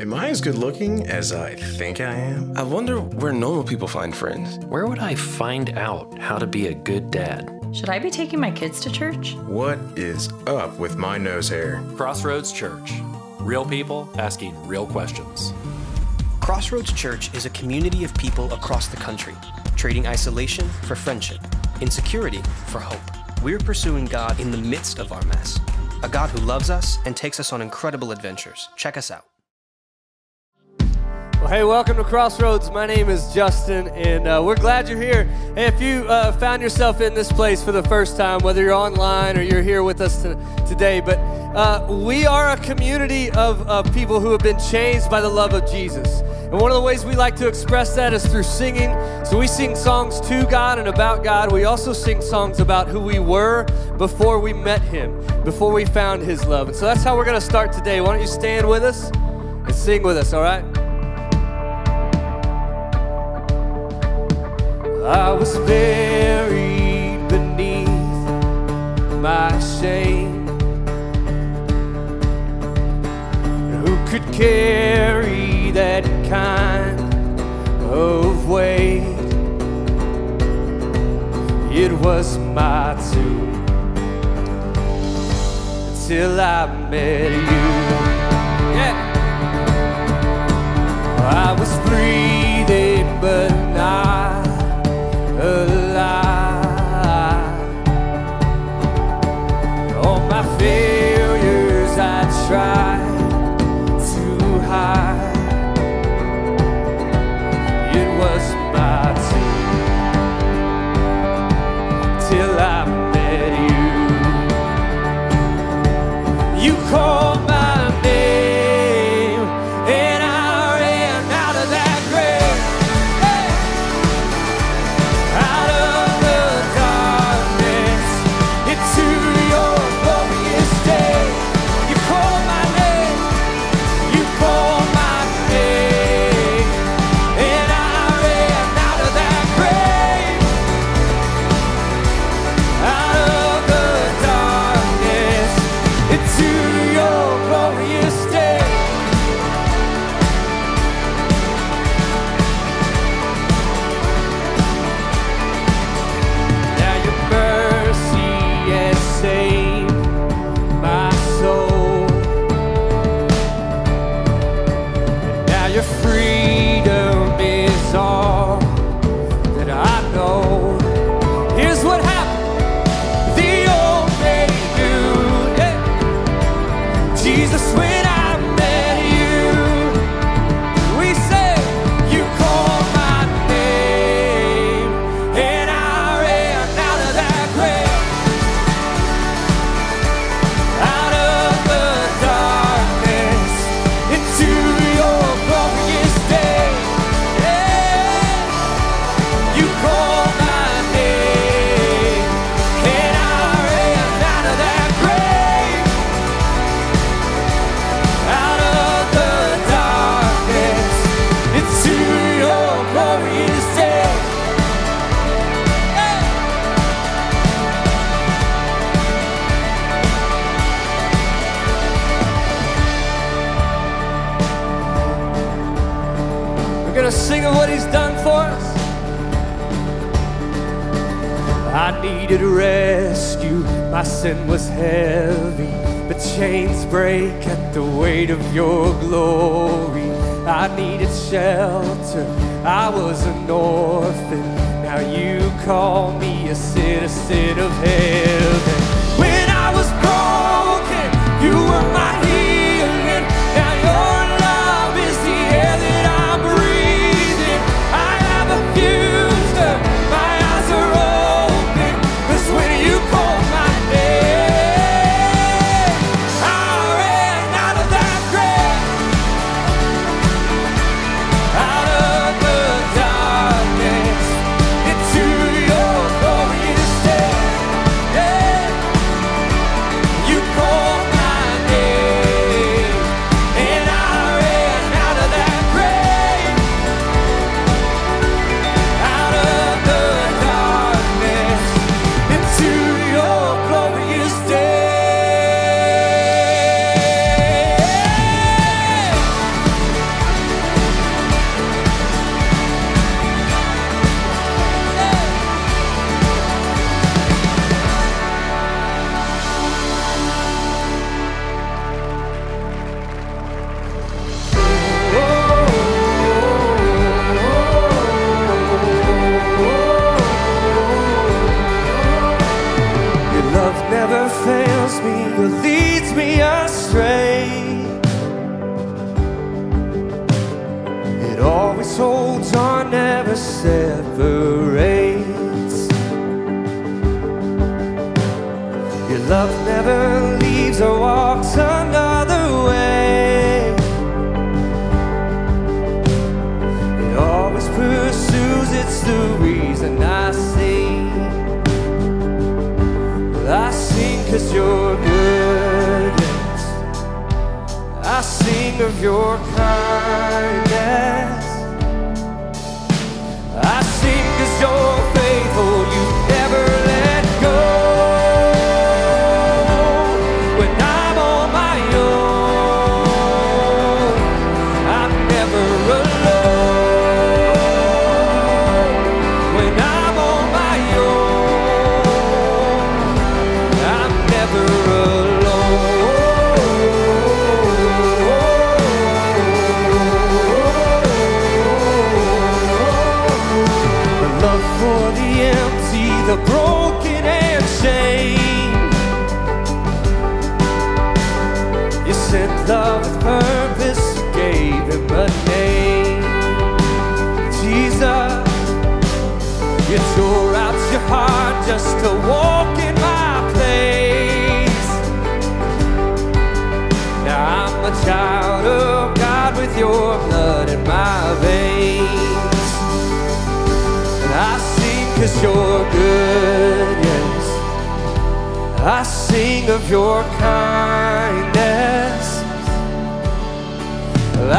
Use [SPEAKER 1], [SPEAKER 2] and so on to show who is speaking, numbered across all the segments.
[SPEAKER 1] Am I as good looking as I think I am?
[SPEAKER 2] I wonder where normal people find friends.
[SPEAKER 3] Where would I find out how to be a good dad?
[SPEAKER 4] Should I be taking my kids to church?
[SPEAKER 1] What is up with my nose hair?
[SPEAKER 3] Crossroads Church. Real people asking real questions.
[SPEAKER 5] Crossroads Church is a community of people across the country, trading isolation for friendship, insecurity for hope. We're pursuing God in the midst of our mess, a God who loves us and takes us on incredible adventures. Check us out.
[SPEAKER 6] Well, hey, welcome to Crossroads. My name is Justin, and we're glad you're here. Hey, if you found yourself in this place for the first time, whether you're online or you're here with us today, but we are a community of people who have been changed by the love of Jesus. And one of the ways we like to express that is through singing. So we sing songs to God and about God. We also sing songs about who we were before we met Him, before we found His love. And so that's how we're going to start today. Why don't you stand with us and sing with us, all right? I was buried beneath my shame. Who could carry that kind of weight? It was my tomb until I met you. Yeah. I was breathing but not alive. All my failures I tried to hide. It was my tomb till I met you. You called my name and I ran out of that grave. Out of the darkness into your glorious day. You call my name, you call my name, and I ran out of that grave. Out of the darkness into your glorious day. Now your mercy has saved my soul, and now your freedom is all that I know. Here's what happened: the old made new. Yeah. Jesus, when I met you, we said you called my name, and I ran out of that grave. Out of the darkness into your glorious day. Yeah. You called my name, and I ran out of that grave. Out of the darkness into your glorious day. Yeah. We're gonna sing of what He's done for us. I needed rescue, my sin was heavy, but chains break at the weight of your glory. I needed shelter, I was an orphan, now you call me a citizen of heaven. When I was broken, you were my healing, now your love is the air that I'm breathing. I have a future, my eyes are open, 'cause when you call my name, I ran out of that grave. Out of the darkness into your glorious day. Yeah. You call my name. told John never separates. Your love never leaves or walks another way. It always pursues, it's the reason I sing. I sing 'cause you're good, yes. I sing of your kindness. I sing 'cause you're faithful, you never let go. When I'm on my own, I'm never alone. When I'm on my own, I'm never for the empty, the broken and shamed. You sent love with purpose, you gave him a name. Jesus, you tore out your heart just to walk in my place. Now I'm a child of God with your blood in my veins. I sing 'cause you're good, yes. I sing of your kindness.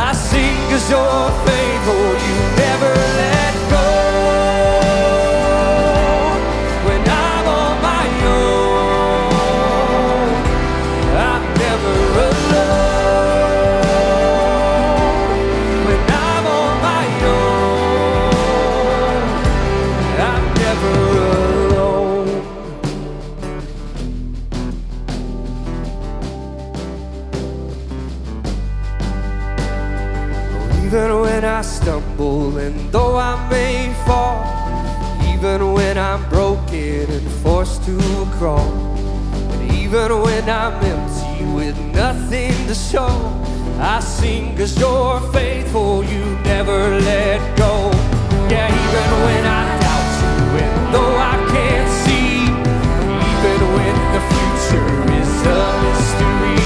[SPEAKER 6] I sing 'cause you're faithful, you never let go. When I'm on my own, I'm never alone. When I'm on my own, I'm never alone. Even when I stumble and though I may fall, even when I'm broken and forced to crawl, and even when I'm empty with nothing to show, I sing 'cause you're faithful, you never let go. Yeah, even when I doubt you and though I can't see, even when the future is a mystery,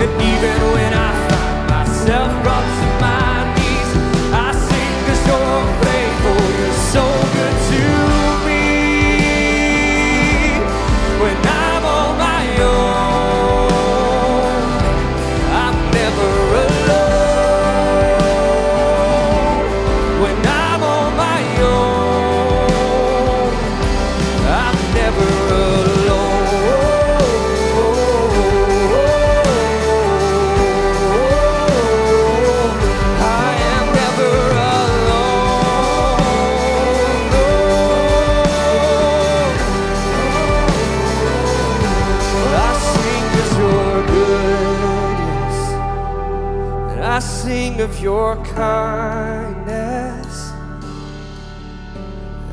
[SPEAKER 6] and even when I find myself brought to my knees, I sing 'cause you're faithful, you're so good to me. When I'm on my own, I'm never alone. When I'm on my own, I'm never alone. I am never alone. I sing 'cause you're good, yes. And I sing of your kindness.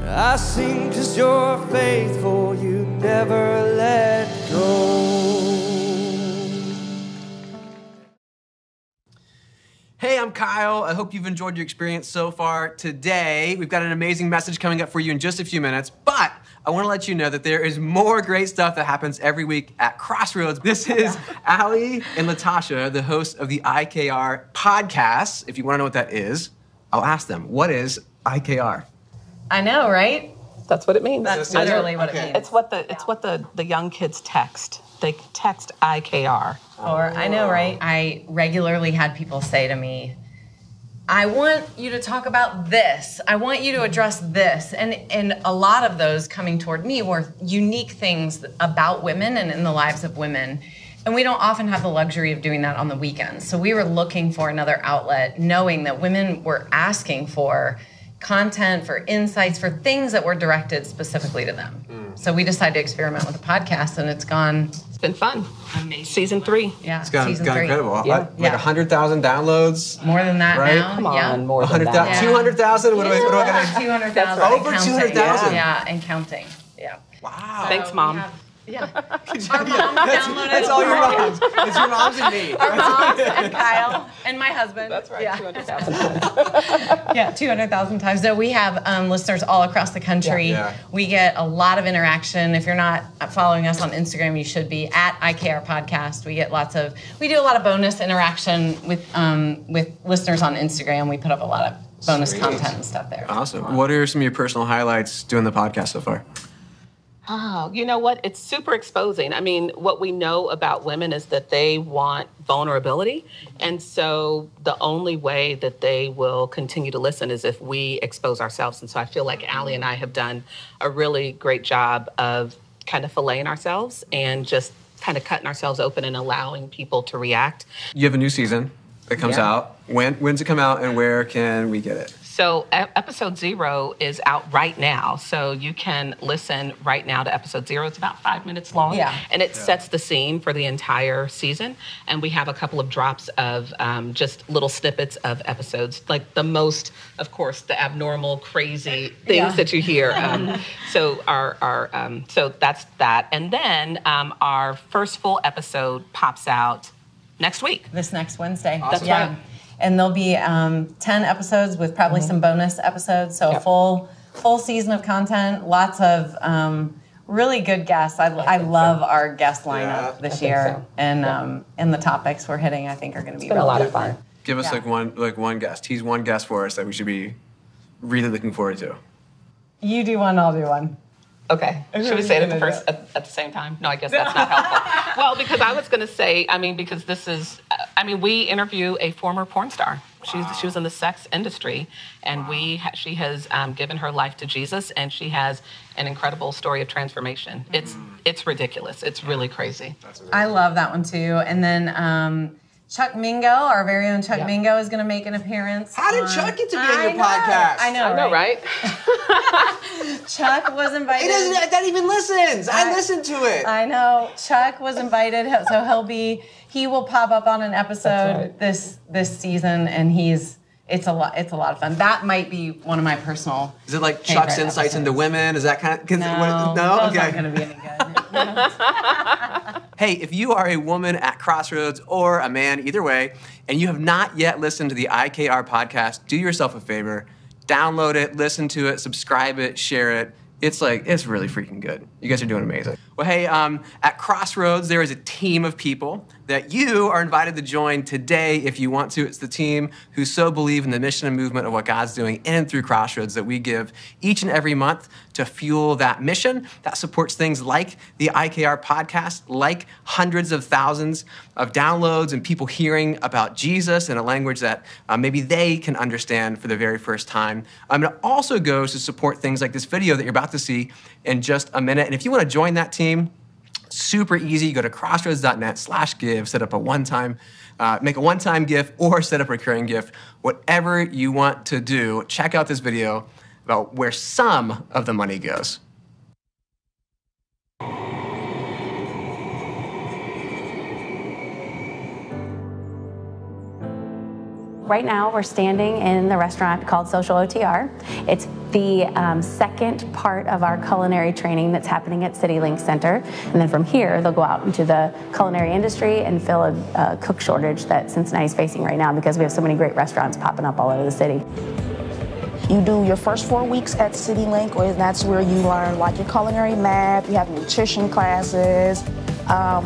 [SPEAKER 6] I sing 'cause you're faithful, you never let go.
[SPEAKER 7] Hey, I'm Kyle. I hope you've enjoyed your experience so far today. We've got an amazing message coming up for you in just a few minutes, but I want to let you know that there is more great stuff that happens every week at Crossroads. This is Allie and Latasha, the hosts of the IKR podcast. If you want to know what that is, I'll ask them. What is IKR?
[SPEAKER 4] I know, right?
[SPEAKER 8] That's what it means.
[SPEAKER 4] That's literally what it means.
[SPEAKER 8] It's what the young kids text. They text IKR.
[SPEAKER 4] Or I know, right? I regularly had people say to me, I want you to talk about this. I want you to address this. And a lot of those coming toward me were unique things about women and in the lives of women. And we don't often have the luxury of doing that on the weekends. So we were looking for another outlet, knowing that women were asking for content, for insights, for things that were directed specifically to them. So we decided to experiment with a podcast, and it's
[SPEAKER 8] been fun.
[SPEAKER 4] Amazing.
[SPEAKER 8] Season 3.
[SPEAKER 4] Yeah,
[SPEAKER 7] It's gone
[SPEAKER 4] season 3.
[SPEAKER 7] incredible.
[SPEAKER 8] Yeah.
[SPEAKER 7] Like 100,000 downloads.
[SPEAKER 4] More than that
[SPEAKER 7] Right?
[SPEAKER 4] now.
[SPEAKER 8] Come on,
[SPEAKER 4] yeah.
[SPEAKER 8] more than that.
[SPEAKER 7] 100,000, 200,000? What do I got?
[SPEAKER 4] 200,000.
[SPEAKER 7] Over 200,000.
[SPEAKER 4] Yeah, and counting. Yeah.
[SPEAKER 7] Wow.
[SPEAKER 8] Thanks, Mom.
[SPEAKER 4] We have Yeah.
[SPEAKER 7] Our moms downloaded. That's all your moms. It's your moms and me.
[SPEAKER 4] Our moms and Kyle and my husband.
[SPEAKER 8] That's right,
[SPEAKER 4] Yeah.
[SPEAKER 8] 200,000.
[SPEAKER 4] Yeah, 200,000 times. So we have listeners all across the country.
[SPEAKER 7] Yeah.
[SPEAKER 4] We get a lot of interaction. If you're not following us on Instagram, you should be at IKR Podcast. We do a lot of bonus interaction with listeners on Instagram. We put up a lot of bonus content and stuff there.
[SPEAKER 7] Awesome. What are some of your personal highlights doing the podcast so far?
[SPEAKER 8] Oh, you know what? It's super exposing. I mean, what we know about women is that they want vulnerability. And so the only way that they will continue to listen is if we expose ourselves. And so I feel like Allie and I have done a really great job of kind of filleting ourselves and just kind of cutting ourselves open and allowing people to react.
[SPEAKER 7] You have a new season that comes out. When's it come out and where can we get it?
[SPEAKER 8] So episode 0 is out right now. So you can listen right now to episode 0. It's about 5 minutes long.
[SPEAKER 4] Yeah.
[SPEAKER 8] And it sets the scene for the entire season. And we have a couple of drops of just little snippets of episodes. Like the most, of course, the abnormal, crazy things that you hear. So that's that. And then our first full episode pops out next week.
[SPEAKER 4] This next Wednesday.
[SPEAKER 8] That's right.
[SPEAKER 4] And there'll be 10 episodes with probably some bonus episodes. So a full season of content, lots of really good guests. I love our guest lineup this year. So. And the topics we're hitting, I think, are going to be
[SPEAKER 8] a lot of fun.
[SPEAKER 7] Give us one guest. Tease one guest for us that we should be really looking forward to.
[SPEAKER 4] You do one, I'll do one.
[SPEAKER 8] Okay. Should we say it at the same time? No, I guess that's not helpful. Well, because I was going to say, because this is, we interview a former porn star. She was in the sex industry, and she has given her life to Jesus, and she has an incredible story of transformation. It's ridiculous. It's really crazy.
[SPEAKER 4] I love that one too. And then Chuck Mingo, our very own Chuck Mingo, is going to make an appearance.
[SPEAKER 7] How did Chuck get to be on your podcast?
[SPEAKER 4] I know, right? Chuck was invited.
[SPEAKER 7] That even listens. I listened to it.
[SPEAKER 4] I know. Chuck was invited, so he will pop up on an episode this season, and it's a lot of fun. That might be one of my personal.
[SPEAKER 7] Is it like Chuck's insights into women? Is that kind of
[SPEAKER 4] no?
[SPEAKER 7] Okay.
[SPEAKER 4] Not going to be any good.
[SPEAKER 7] Hey, if you are a woman at Crossroads or a man, either way, and you have not yet listened to the IKR podcast, do yourself a favor. Download it, listen to it, subscribe it, share it. It's really freaking good. You guys are doing amazing. Well, hey, at Crossroads, there is a team of people that you are invited to join today if you want to. It's the team who so believe in the mission and movement of what God's doing in and through Crossroads that we give each and every month to fuel that mission. That supports things like the IKR podcast, like hundreds of thousands of downloads and people hearing about Jesus in a language that maybe they can understand for the very first time. It also goes to support things like this video that you're about to see in just a minute. And if you want to join that team, super easy. Go to crossroads.net/give, set up make a one-time gift or set up a recurring gift. Whatever you want to do, check out this video about where some of the money goes.
[SPEAKER 9] Right now, we're standing in the restaurant called Social OTR. It's the second part of our culinary training that's happening at CityLink Center. And then from here, they'll go out into the culinary industry and fill a cook shortage that Cincinnati's facing right now because we have so many great restaurants popping up all over the city.
[SPEAKER 10] You do your first 4 weeks at CityLink, and that's where you learn like your culinary math, you have nutrition classes.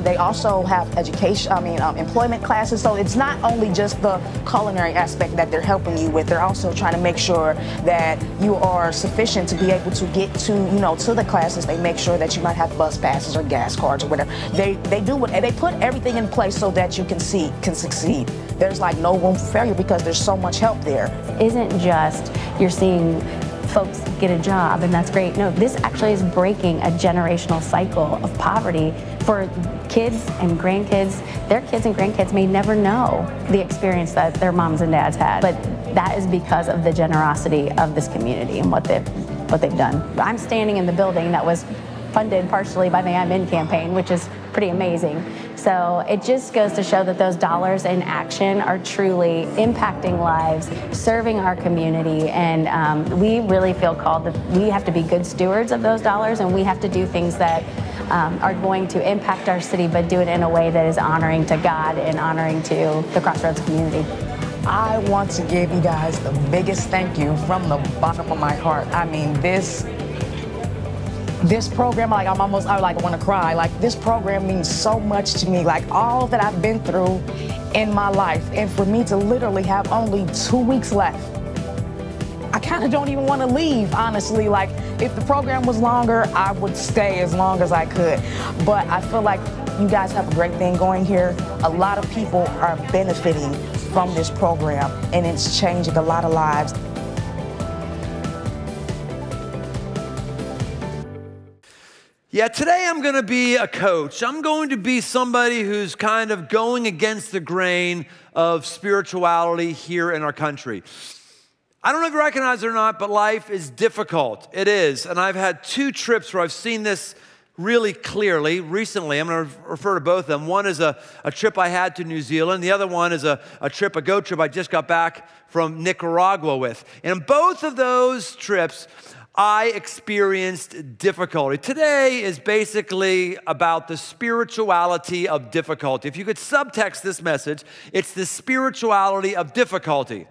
[SPEAKER 10] They also have employment classes. So it's not only just the culinary aspect that they're helping you with. They're also trying to make sure that you are sufficient to be able to get to the classes. They make sure that you might have bus passes or gas cards or whatever. They put everything in place so that you can succeed. There's like no room for failure because there's so much help there.
[SPEAKER 9] It isn't just you're seeing folks get a job and that's great. No, this actually is breaking a generational cycle of poverty for kids and grandkids. Their kids and grandkids may never know the experience that their moms and dads had, but that is because of the generosity of this community and what they've done. I'm standing in the building that was funded partially by the I'm In campaign, which is pretty amazing. So it just goes to show that those dollars in action are truly impacting lives, serving our community, and we really feel called that we have to be good stewards of those dollars, and we have to do things that are going to impact our city, but do it in a way that is honoring to God and honoring to the Crossroads community.
[SPEAKER 10] I want to give you guys the biggest thank you from the bottom of my heart. I mean, this program, like I want to cry. Like, this program means so much to me. Like, all that I've been through in my life, and for me to literally have only 2 weeks left, I kind of don't even want to leave, honestly. Like, if the program was longer, I would stay as long as I could. But I feel like you guys have a great thing going here. A lot of people are benefiting from this program, and it's changing a lot of lives.
[SPEAKER 11] Yeah, today I'm going to be a coach. I'm going to be somebody who's kind of going against the grain of spirituality here in our country. I don't know if you recognize it or not, but life is difficult. It is. And I've had 2 trips where I've seen this really clearly. Recently, I'm going to refer to both of them. One is a trip I had to New Zealand. The other one is a go trip I just got back from Nicaragua with. And in both of those trips, I experienced difficulty. Today is basically about the spirituality of difficulty. If you could subtext this message, it's the spirituality of difficulty.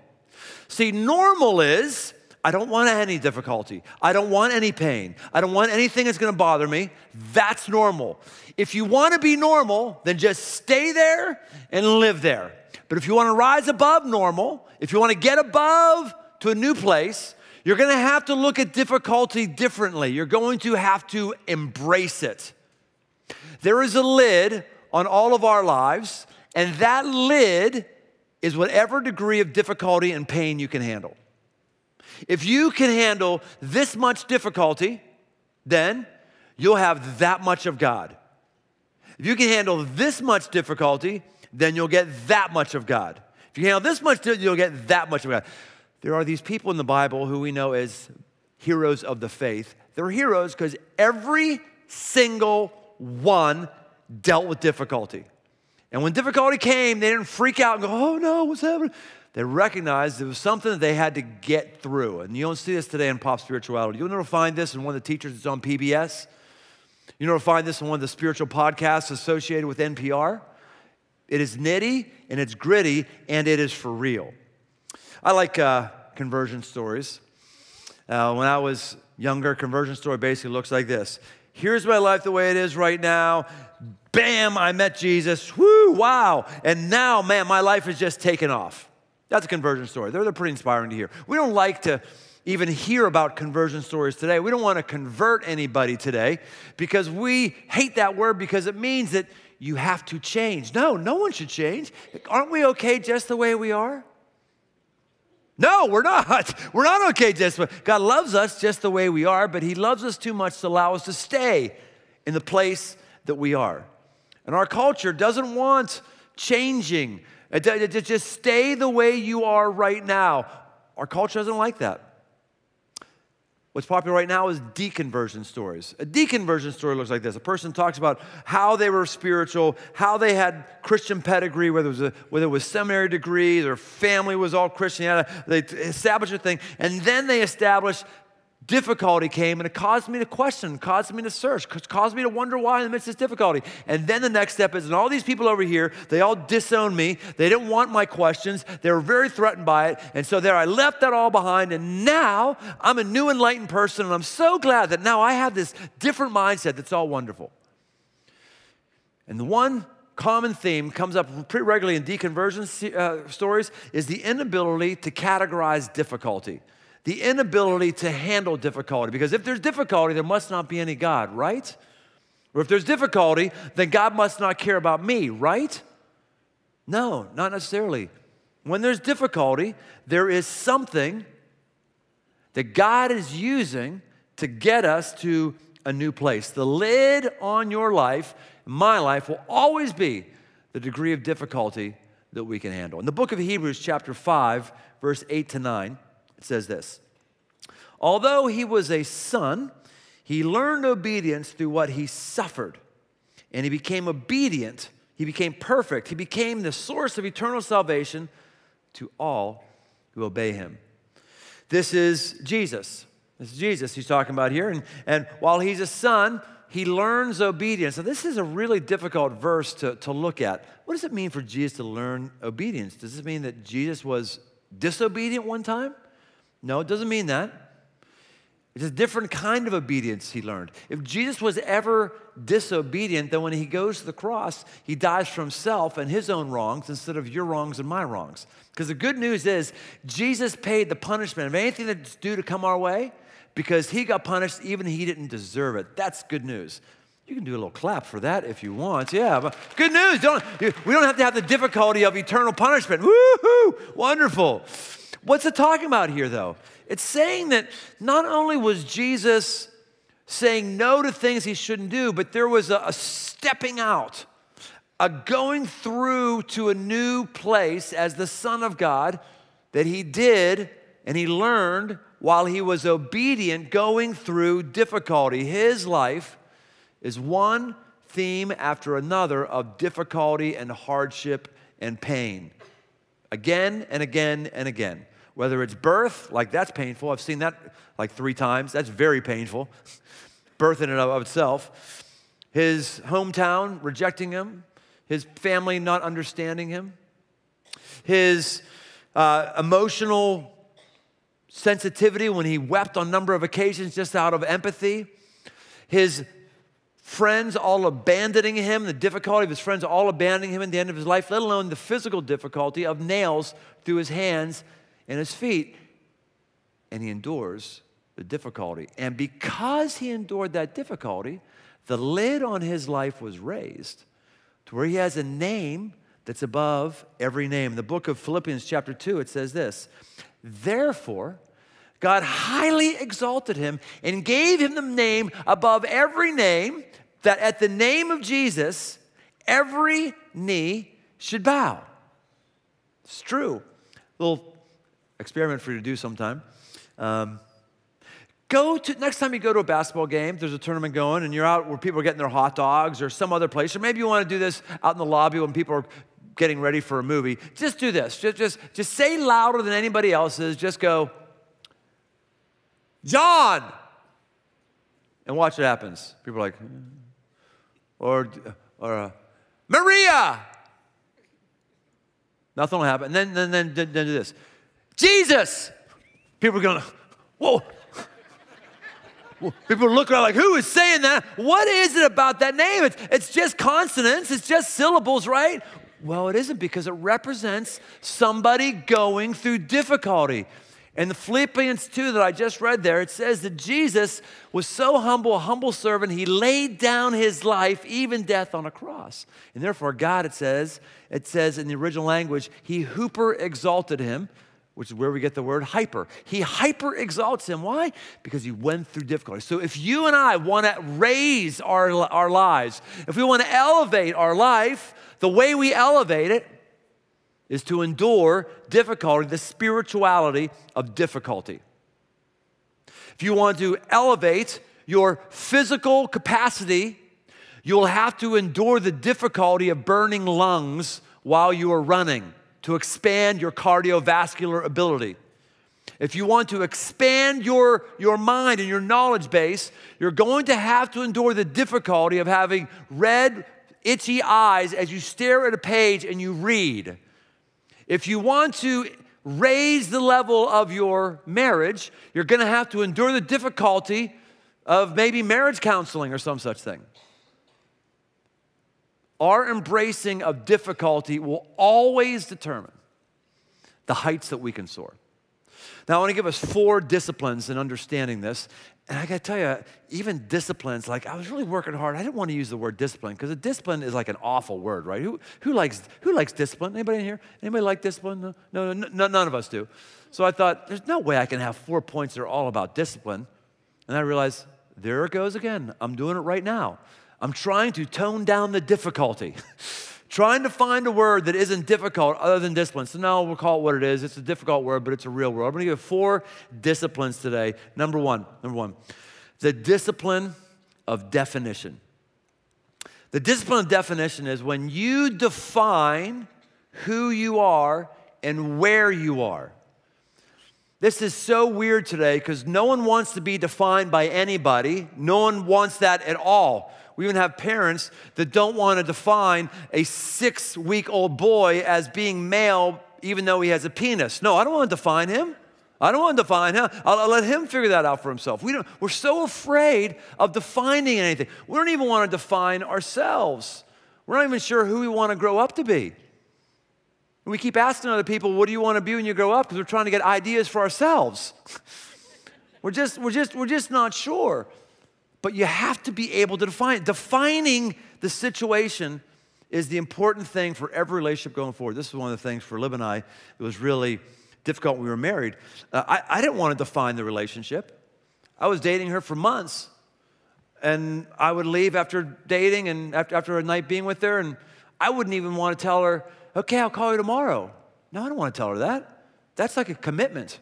[SPEAKER 11] See, normal is, I don't want any difficulty. I don't want any pain. I don't want anything that's gonna bother me. That's normal. If you wanna be normal, then just stay there and live there. But if you wanna rise above normal, if you wanna get above to a new place, you're gonna have to look at difficulty differently. You're going to have to embrace it. There is a lid on all of our lives, and that lid is whatever degree of difficulty and pain you can handle. If you can handle this much difficulty, then you'll have that much of God. If you can handle this much difficulty, then you'll get that much of God. If you handle this much, you'll get that much of God. There are these people in the Bible who we know as heroes of the faith. They're heroes because every single one dealt with difficulty. And when difficulty came, they didn't freak out and go, oh no, what's happening? They recognized it was something that they had to get through. And you don't see this today in pop spirituality. You'll never find this in one of the teachers that's on PBS. You never find this in one of the spiritual podcasts associated with NPR. It is nitty and it's gritty and it is for real. I like conversion stories. When I was younger, conversion story basically looks like this. Here's my life the way it is right now. Bam, I met Jesus. Woo, wow. And now, man, my life is just taken off. That's a conversion story. They're pretty inspiring to hear. We don't like to even hear about conversion stories today. We don't want to convert anybody today because we hate that word because it means that you have to change. No, no one should change. Aren't we okay just the way we are? No, we're not. We're not okay just the way. God loves us just the way we are, but he loves us too much to allow us to stay in the place that we are. And our culture doesn't want changing. Just stay the way you are right now. Our culture doesn't like that. What's popular right now is deconversion stories. A deconversion story looks like this. A person talks about how they were spiritual, how they had Christian pedigree, whether it was seminary degree, their family was all Christian. They established a thing, and then they established difficulty came, and it caused me to question, caused me to search, caused me to wonder why in the midst of this difficulty. And then the next step is, and all these people over here, they all disowned me. They didn't want my questions. They were very threatened by it. And so there I left that all behind, and now I'm a new enlightened person, and I'm so glad that now I have this different mindset that's all wonderful. And the one common theme comes up pretty regularly in deconversion stories is the inability to categorize difficulty. The inability to handle difficulty. Because if there's difficulty, there must not be any God, right? Or if there's difficulty, then God must not care about me, right? No, not necessarily. When there's difficulty, there is something that God is using to get us to a new place. The lid on your life, my life, will always be the degree of difficulty that we can handle. In the book of Hebrews, chapter 5, verse 8 to 9, it says this: although he was a son, he learned obedience through what he suffered. And he became obedient. He became perfect. He became the source of eternal salvation to all who obey him. This is Jesus. This is Jesus he's talking about here. And while he's a son, he learns obedience. Now, this is a really difficult verse to look at. What does it mean for Jesus to learn obedience? Does this mean that Jesus was disobedient one time? No, it doesn't mean that. It's a different kind of obedience he learned. If Jesus was ever disobedient, then when he goes to the cross, he dies for himself and his own wrongs instead of your wrongs and my wrongs. Because the good news is Jesus paid the punishment of anything that's due to come our way because he got punished even he didn't deserve it. That's good news. You can do a little clap for that if you want. Yeah, but good news. We don't have to have the difficulty of eternal punishment. Woo-hoo! Wonderful. What's it talking about here, though? It's saying that not only was Jesus saying no to things he shouldn't do, but there was a stepping out, a going through to a new place as the Son of God that he did and he learned while he was obedient, going through difficulty. His life is one theme after another of difficulty and hardship and pain. Again and again and again. Whether it's birth, like that's painful. I've seen that like 3 times. That's very painful. Birth in and of itself. His hometown rejecting him. His family not understanding him. His emotional sensitivity when he wept on a number of occasions just out of empathy. His friends all abandoning him, the difficulty of his friends all abandoning him at the end of his life, let alone the physical difficulty of nails through his hands and his feet, and he endures the difficulty. And because he endured that difficulty, the lid on his life was raised to where he has a name that's above every name. In the book of Philippians chapter 2, it says this, therefore, God highly exalted him and gave him the name above every name, that at the name of Jesus, every knee should bow. It's true. Little experiment for you to do sometime. Next time you go to a basketball game, there's a tournament going, and you're out where people are getting their hot dogs or some other place, or maybe you want to do this out in the lobby when people are getting ready for a movie. Just do this. Just say louder than anybody else's. Just go, John! And watch what happens. People are like, or Maria! Nothing will happen. And then do this. Jesus! People are going, whoa. People are looking around like, who is saying that? What is it about that name? It's just consonants. It's just syllables, right? Well, it isn't, because it represents somebody going through difficulty. In the Philippians 2 that I just read there, it says that Jesus was so humble, a humble servant, he laid down his life, even death on a cross. And therefore, God, it says in the original language, he hyper exalted him, which is where we get the word hyper. He hyper exalts him. Why? Because he went through difficulty. So if you and I want to raise our lives, if we want to elevate our life, the way we elevate it is to endure difficulty, the spirituality of difficulty. If you want to elevate your physical capacity, you'll have to endure the difficulty of burning lungs while you are running to expand your cardiovascular ability. If you want to expand your mind and your knowledge base, you're going to have to endure the difficulty of having red, itchy eyes as you stare at a page and you read. If you want to raise the level of your marriage, you're going to have to endure the difficulty of maybe marriage counseling or some such thing. Our embracing of difficulty will always determine the heights that we can soar. Now, I want to give us 4 disciplines in understanding this. And I got to tell you, even disciplines, like I was really working hard. I didn't want to use the word discipline because a discipline is like an awful word, right? Who likes discipline? Anybody in here? Anybody like discipline? No, none of us do. So I thought, there's no way I can have 4 points that are all about discipline. And I realized, there it goes again. I'm doing it right now. I'm trying to tone down the difficulty. Trying to find a word that isn't difficult other than discipline. So now we'll call it what it is. It's a difficult word, but it's a real word. I'm going to give 4 disciplines today. Number one, the discipline of definition. The discipline of definition is when you define who you are and where you are. This is so weird today because no one wants to be defined by anybody. No one wants that at all. We even have parents that don't want to define a 6-week-old boy as being male even though he has a penis. No, I don't want to define him. I don't want to define him. I'll let him figure that out for himself. We're so afraid of defining anything. We don't even want to define ourselves. We're not even sure who we want to grow up to be. And we keep asking other people, what do you want to be when you grow up? Because we're trying to get ideas for ourselves. We're just not sure. But you have to be able to define it. Defining the situation is the important thing for every relationship going forward. This is one of the things for Liv and I that was really difficult when we were married. I didn't want to define the relationship. I was dating her for months. And I would leave after dating and after a night being with her, and I wouldn't even want to tell her, okay, I'll call you tomorrow. No, I don't want to tell her that. That's like a commitment.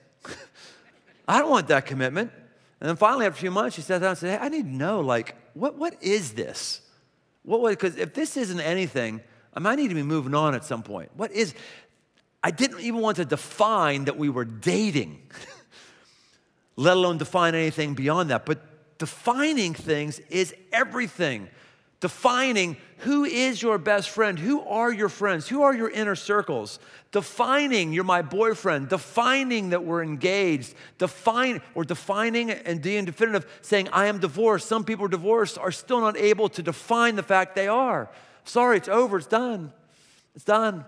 [SPEAKER 11] I don't want that commitment. And then finally, after a few months, she sat down and said, hey, I need to know, like, what is this? Because if this isn't anything, I might need to be moving on at some point. I didn't even want to define that we were dating, let alone define anything beyond that. But defining things is everything. Defining who is your best friend, who are your friends, who are your inner circles. Defining you're my boyfriend, defining that we're engaged, defining and being definitive, saying I am divorced. Some people are divorced are still not able to define the fact they are. Sorry, it's over, it's done. It's done.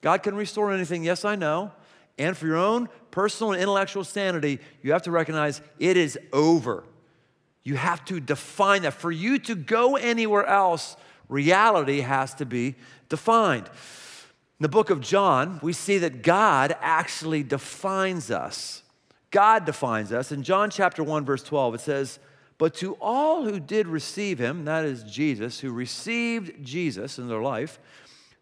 [SPEAKER 11] God can restore anything, yes, I know. And for your own personal and intellectual sanity, you have to recognize it is over. You have to define that. For you to go anywhere else, reality has to be defined. In the book of John, we see that God actually defines us. God defines us. In John chapter 1, verse 12, it says, but to all who did receive him, that is Jesus, who received Jesus in their life,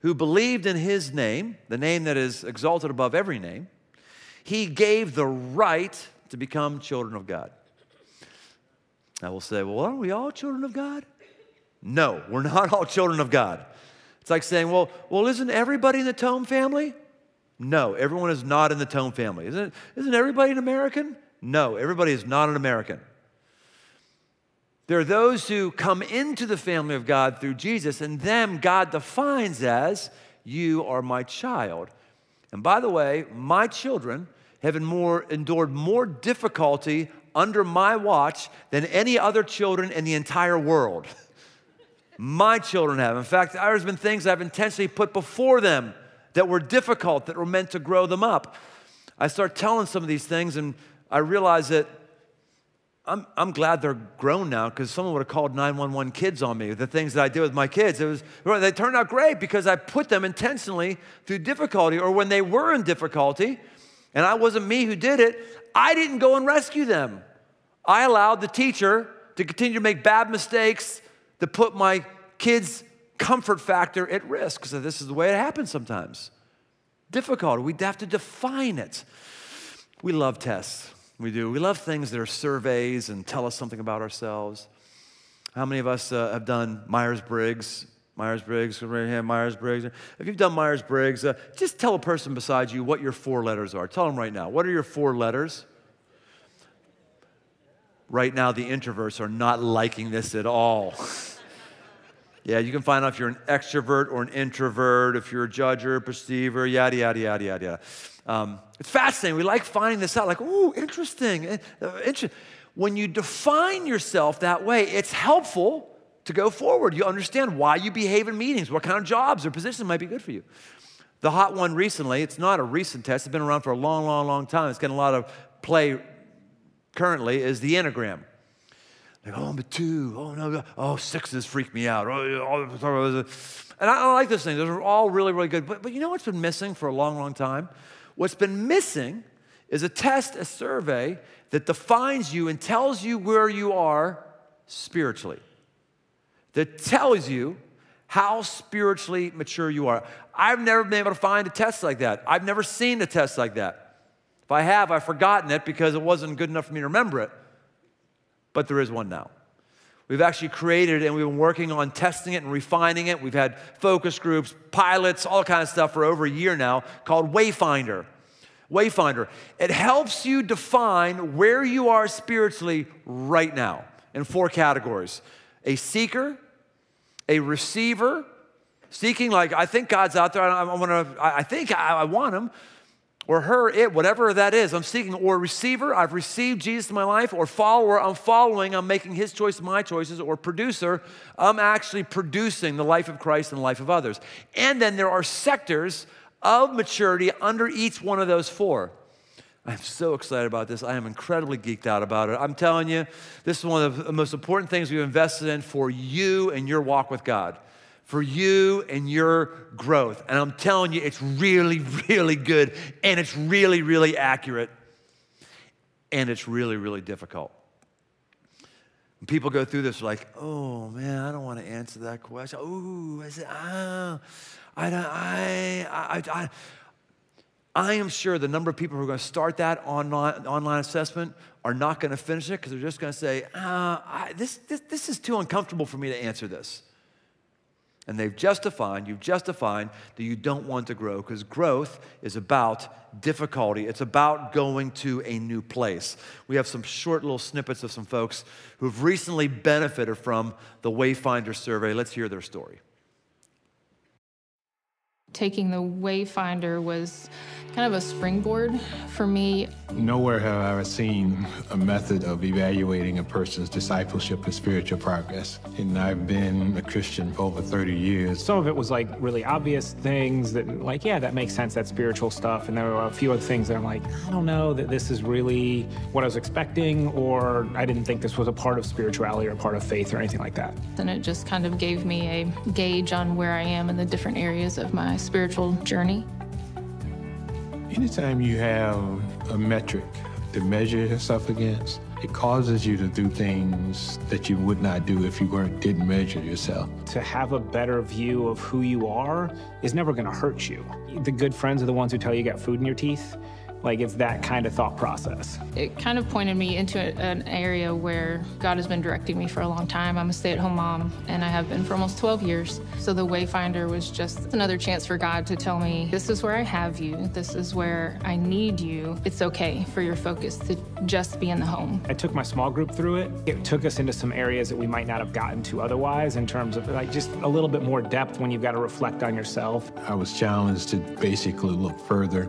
[SPEAKER 11] who believed in his name, the name that is exalted above every name, he gave the right to become children of God. I will say, well, aren't we all children of God? No, we're not all children of God. It's like saying, well, isn't everybody in the Tome family? No, everyone is not in the Tome family. Isn't everybody an American? No, everybody is not an American. There are those who come into the family of God through Jesus, and them God defines as, you are my child. And by the way, my children have endured more difficulty under my watch than any other children in the entire world. My children have. In fact, there's been things I've intentionally put before them that were difficult, that were meant to grow them up. I start telling some of these things, and I realize that I'm glad they're grown now, because someone would have called 911 kids on me, the things that I did with my kids. They turned out great because I put them intentionally through difficulty, or when they were in difficulty, and I wasn't me who did it, I didn't go and rescue them. I allowed the teacher to continue to make bad mistakes to put my kids' comfort factor at risk. So this is the way it happens sometimes. Difficult. We have to define it. We love tests. We do. We love things that are surveys and tell us something about ourselves. How many of us have done Myers-Briggs? Myers-Briggs, right here, Myers-Briggs. If you've done Myers-Briggs, just tell a person beside you what your 4 letters are. Tell them right now. What are your 4 letters? Right now, the introverts are not liking this at all. Yeah, you can find out if you're an extrovert or an introvert, if you're a judger, perceiver, yada, yada, yada, yada. It's fascinating. We like finding this out, like, ooh, interesting. When you define yourself that way, it's helpful to go forward. You understand why you behave in meetings, what kind of jobs or positions might be good for you. The hot one recently, it's not a recent test, it's been around for a long, long, long time. It's getting a lot of play currently, is the Enneagram. Like, oh, I'm a 2. Oh, no. Oh, 6s freak me out. And I like those things. Those are all really, really good. But you know what's been missing for a long, long time? What's been missing is a test, a survey that defines you and tells you where you are spiritually. That tells you how spiritually mature you are. I've never been able to find a test like that. I've never seen a test like that. If I have, I've forgotten it because it wasn't good enough for me to remember it. But there is one now. We've actually created it, and we've been working on testing it and refining it. We've had focus groups, pilots, all kinds of stuff for over a year now, called Wayfinder. Wayfinder. It helps you define where you are spiritually right now in 4 categories. A seeker, a receiver, seeking like, I think God's out there, I think I want him, or her, it, whatever that is, I'm seeking, or receiver, I've received Jesus in my life, or follower, I'm following, I'm making his choice, my choices, or producer, I'm actually producing the life of Christ and the life of others. And then there are sectors of maturity under each one of those 4. I'm so excited about this. I am incredibly geeked out about it. I'm telling you, this is one of the most important things we've invested in for you and your walk with God, for you and your growth. And I'm telling you, it's really, really good, and it's really, really accurate, and it's really, really difficult. When people go through this, like, oh man, I don't want to answer that question. Ooh, I am sure the number of people who are going to start that online assessment are not going to finish it because they're just going to say, this is too uncomfortable for me to answer this. And you've justified that you don't want to grow, because growth is about difficulty. It's about going to a new place. We have some short little snippets of some folks who've recently benefited from the Wayfinder survey. Let's hear their story.
[SPEAKER 12] Taking the Wayfinder was kind of a springboard for me.
[SPEAKER 13] Nowhere have I ever seen a method of evaluating a person's discipleship and spiritual progress. And I've been a Christian for over 30 years.
[SPEAKER 14] Some of it was like really obvious things that like, yeah, that makes sense, that's spiritual stuff. And there were a few other things that I'm like, I don't know that this is really what I was expecting, or I didn't think this was a part of spirituality or a part of faith or anything like that.
[SPEAKER 12] And it just kind of gave me a gauge on where I am in the different areas of my spiritual journey.
[SPEAKER 13] Anytime you have a metric to measure yourself against, it causes you to do things that you would not do if you didn't measure yourself.
[SPEAKER 14] To have a better view of who you are is never going to hurt you. The good friends are the ones who tell you got food in your teeth. Like, it's that kind of thought process.
[SPEAKER 12] It kind of pointed me into an area where God has been directing me for a long time. I'm a stay-at-home mom, and I have been for almost 12 years. So the Wayfinder was just another chance for God to tell me, this is where I have you, this is where I need you. It's okay for your focus to just be in the home.
[SPEAKER 14] I took my small group through it. It took us into some areas that we might not have gotten to otherwise, in terms of like just a little bit more depth when you've got to reflect on yourself.
[SPEAKER 13] I was challenged to basically look further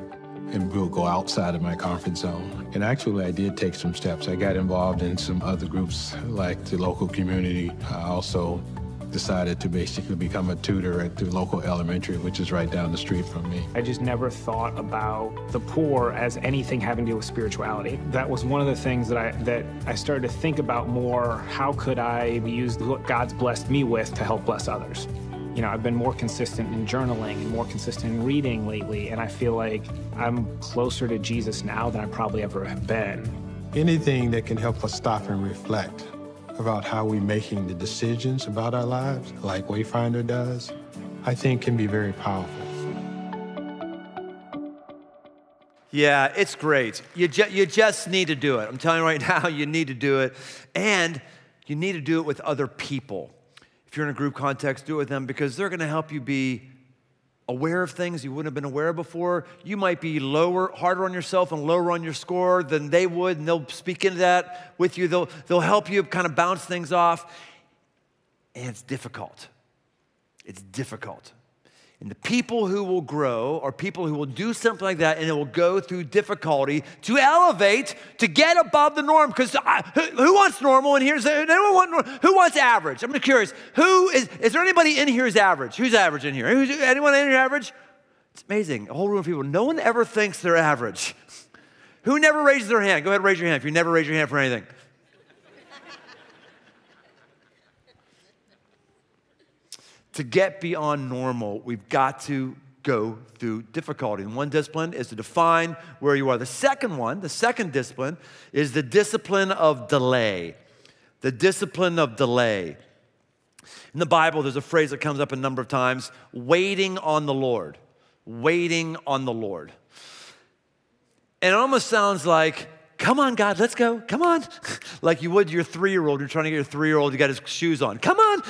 [SPEAKER 13] and we'll go outside of my comfort zone. And actually, I did take some steps. I got involved in some other groups, like the local community. I also decided to basically become a tutor at the local elementary, which is right down the street from me.
[SPEAKER 14] I just never thought about the poor as anything having to do with spirituality. That was one of the things that I started to think about more. How could I use what God's blessed me with to help bless others? You know, I've been more consistent in journaling and more consistent in reading lately, and I feel like I'm closer to Jesus now than I probably ever have been.
[SPEAKER 13] Anything that can help us stop and reflect about how we're making the decisions about our lives, like Wayfinder does, I think can be very powerful.
[SPEAKER 11] Yeah, it's great. You just need to do it. I'm telling you right now, you need to do it, and you need to do it with other people. If you're in a group context, do it with them, because they're going to help you be aware of things you wouldn't have been aware of before. You might be harder on yourself and lower on your score than they would, and they'll speak into that with you. They'll help you kind of bounce things off, and it's difficult. It's difficult. And the people who will grow are people who will do something like that, and it will go through difficulty to elevate, to get above the norm. Because who wants normal? And here's anyone want normal? Who wants average? I'm just curious. Is there anybody in here who's average? Who's average in here? Anyone in here average? It's amazing. A whole room of people. No one ever thinks they're average. Who never raises their hand? Go ahead and raise your hand if you never raise your hand for anything. To get beyond normal, we've got to go through difficulty. And one discipline is to define where you are. The second discipline, is the discipline of delay. The discipline of delay. In the Bible, there's a phrase that comes up a number of times, waiting on the Lord. Waiting on the Lord. And it almost sounds like Come on, God, let's go. Come on. Like you would your 3-year-old. You're trying to get your 3-year-old to get his shoes on. Come on,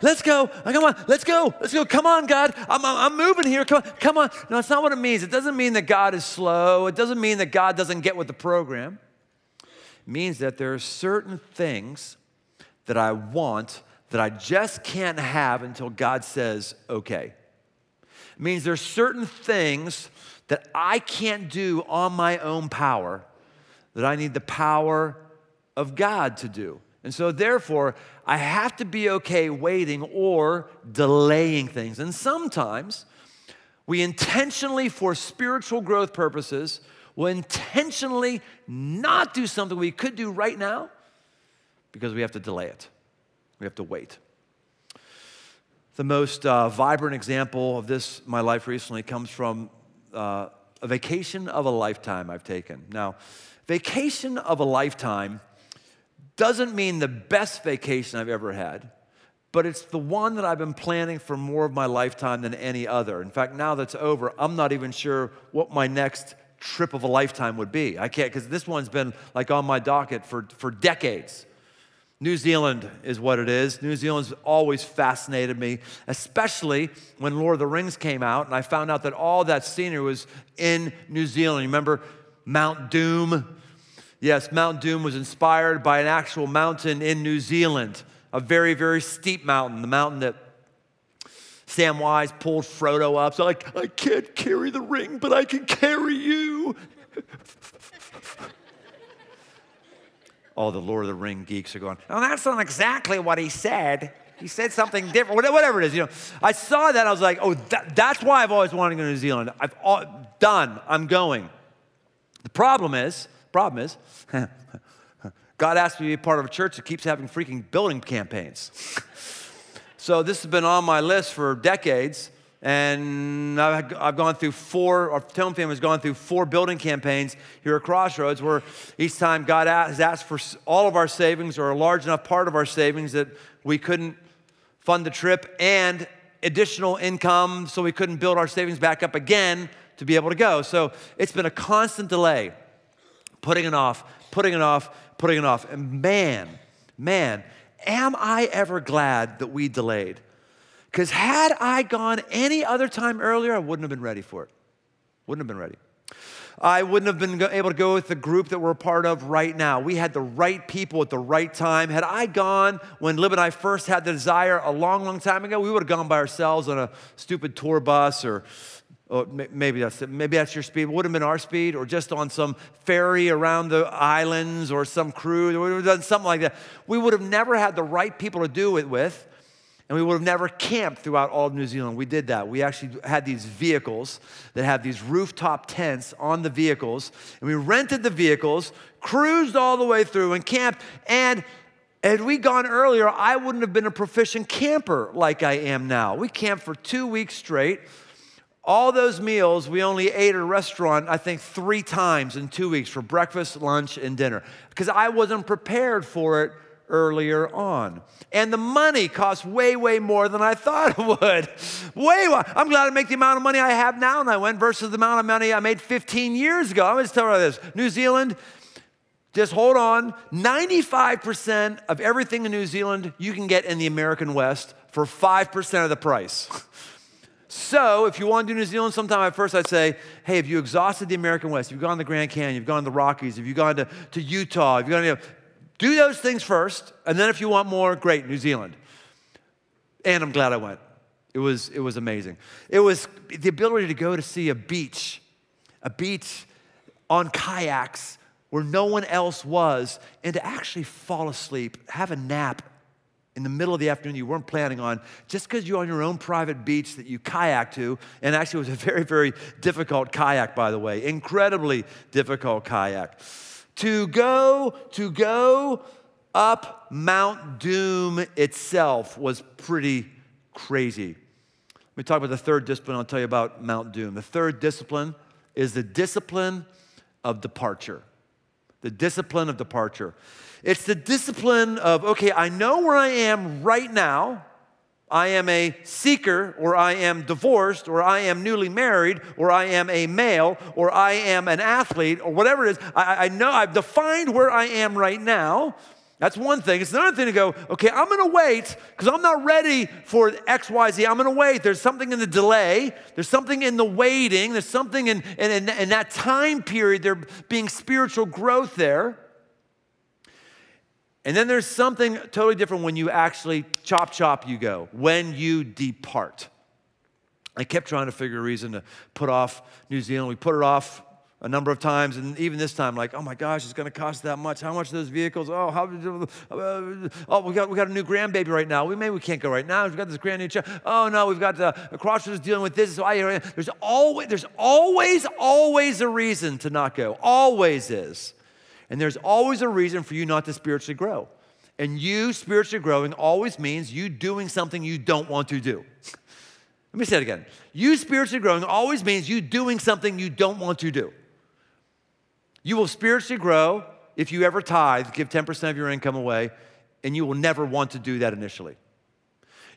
[SPEAKER 11] let's go. Come on, let's go. Come on, God, I'm moving here. Come on. No, it's not what it means. It doesn't mean that God is slow. It doesn't mean that God doesn't get with the program. It means that there are certain things that I want that I just can't have until God says, okay. It means there's certain things that I can't do on my own power that I need the power of God to do. And so therefore, I have to be okay waiting or delaying things. And sometimes we intentionally, for spiritual growth purposes, will intentionally not do something we could do right now because we have to delay it. We have to wait. The most vibrant example of this in my life recently comes from a vacation of a lifetime I've taken. Now, vacation of a lifetime doesn't mean the best vacation I've ever had, but it's the one that I've been planning for more of my lifetime than any other. In fact, now that's over, I'm not even sure what my next trip of a lifetime would be. I can't, because this one's been like on my docket for decades. New Zealand is what it is. New Zealand's always fascinated me, especially when Lord of the Rings came out, and I found out that all that scenery was in New Zealand. You remember Mount Doom? Yes, Mount Doom was inspired by an actual mountain in New Zealand, a very, very steep mountain, the mountain that Samwise pulled Frodo up. So like, I can't carry the ring, but I can carry you. All the Lord of the Ring geeks are going, oh, that's not exactly what he said. He said something different, whatever it is. You know, I saw that, I was like, oh, that's why I've always wanted to go to New Zealand. I'm going. The problem is, God asked me to be a part of a church that keeps having freaking building campaigns. So this has been on my list for decades, and I've gone through our Tone family has gone through 4 building campaigns here at Crossroads, where each time God has asked for all of our savings or a large enough part of our savings that we couldn't fund the trip and additional income so we couldn't build our savings back up again to be able to go. So it's been a constant delay, putting it off. And man, am I ever glad that we delayed. Because had I gone any other time earlier, I wouldn't have been ready for it. Wouldn't have been ready. I wouldn't have been able to go with the group that we're a part of right now. We had the right people at the right time. Had I gone when Liv and I first had the desire a long, long time ago, we would have gone by ourselves on a stupid tour bus or maybe that's your speed. It would have been our speed, or just on some ferry around the islands or some cruise. We would have done something like that. We would have never had the right people to do it with. And we would have never camped throughout all of New Zealand. We did that. We actually had these vehicles that have these rooftop tents on the vehicles. And we rented the vehicles, cruised all the way through and camped. And had we gone earlier, I wouldn't have been a proficient camper like I am now. We camped for 2 weeks straight. All those meals, we only ate at a restaurant, I think 3 times in 2 weeks for breakfast, lunch, and dinner. Because I wasn't prepared for it earlier on. And the money cost way, way more than I thought it would. Way more. I'm glad I make the amount of money I have now and I went versus the amount of money I made 15 years ago. I'm going to tell you this. New Zealand, just hold on. 95% of everything in New Zealand you can get in the American West for 5% of the price. So if you want to do New Zealand sometime, at first I'd say, hey, have you exhausted the American West? Have you gone to the Grand Canyon? Have you gone to the Rockies? Have you gone to Utah? Have you gone to... Do those things first, and then if you want more, great, New Zealand. And I'm glad I went. It was amazing. It was the ability to go to see a beach on kayaks where no one else was, and to actually fall asleep, have a nap in the middle of the afternoon you weren't planning on, just because you're on your own private beach that you kayak to. And actually it was a very, very difficult kayak, by the way, incredibly difficult kayak. To go up Mount Doom itself was pretty crazy. Let me talk about the third discipline. I'll tell you about Mount Doom. The third discipline is the discipline of departure. The discipline of departure. It's the discipline of, okay, I know where I am right now. I am a seeker, or I am divorced, or I am newly married, or I am a male, or I am an athlete, or whatever it is. I know I've defined where I am right now. That's one thing. It's another thing to go, okay, I'm going to wait because I'm not ready for X, Y, Z. I'm going to wait. There's something in the delay. There's something in the waiting. There's something in that time period, there being spiritual growth there. And then there's something totally different when you actually chop, you go, when you depart. I kept trying to figure a reason to put off New Zealand. We put it off a number of times, and even this time, like, oh my gosh, it's going to cost that much. How much are those vehicles? Oh, we got a new grandbaby right now. Maybe we can't go right now. We've got this brand new child. Oh no, we've got Crossroads dealing with this. So there's always a reason to not go. Always is. And there's always a reason for you not to spiritually grow. And you spiritually growing always means you doing something you don't want to do. Let me say it again. You spiritually growing always means you doing something you don't want to do. You will spiritually grow if you ever tithe, give 10% of your income away, and you will never want to do that initially.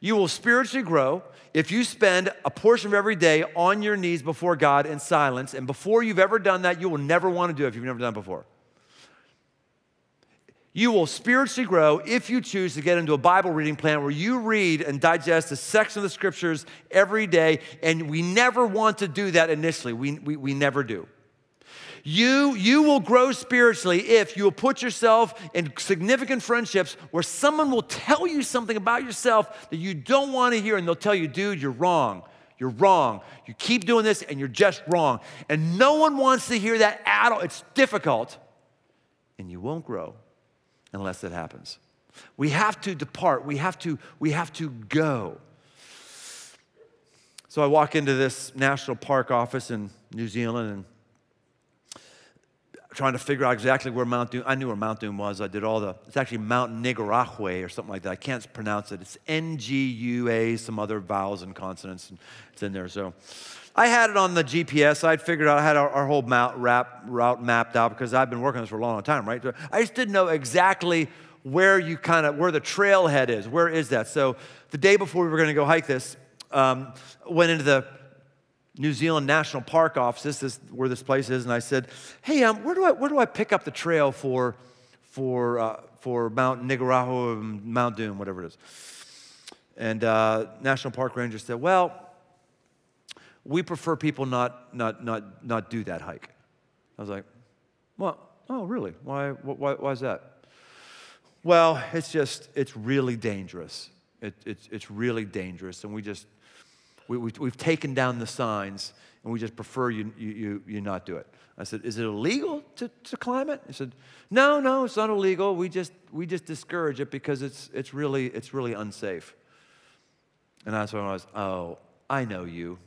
[SPEAKER 11] You will spiritually grow if you spend a portion of every day on your knees before God in silence, and before you've ever done that, you will never want to do it if you've never done it before. You will spiritually grow if you choose to get into a Bible reading plan where you read and digest a section of the scriptures every day, and we never want to do that initially. We never do. You will grow spiritually if you will put yourself in significant friendships where someone will tell you something about yourself that you don't want to hear, and they'll tell you, dude, you're wrong. You're wrong. You keep doing this, and you're just wrong. And no one wants to hear that at all. It's difficult, and you won't grow unless it happens. We have to depart. We have to go. So I walk into this national park office in New Zealand and trying to figure out exactly where Mount Doom. I knew where Mount Doom was. I did it's actually Mount Nigarahue or something like that. I can't pronounce it. It's N-G-U-A, some other vowels and consonants, and it's in there. So I had it on the GPS. I'd figured out, I had our whole route mapped out because I've been working on this for a long time, right? So I just didn't know exactly where the trailhead is. Where is that? So the day before we were going to go hike this, went into the New Zealand National Park office. This is where this place is, and I said, "Hey, where do I pick up the trail for Mount Nigarahue, Mount Doom, whatever it is?" And National Park Ranger said, "Well, we prefer people not do that hike." I was like, "Well, oh really? Why is that?" "Well, it's really dangerous. It's really dangerous, and we've taken down the signs, and we just prefer you not do it." I said, "Is it illegal to climb it?" He said, No, it's not illegal. We just discourage it because it's really unsafe." And that's when I was, oh, I know you.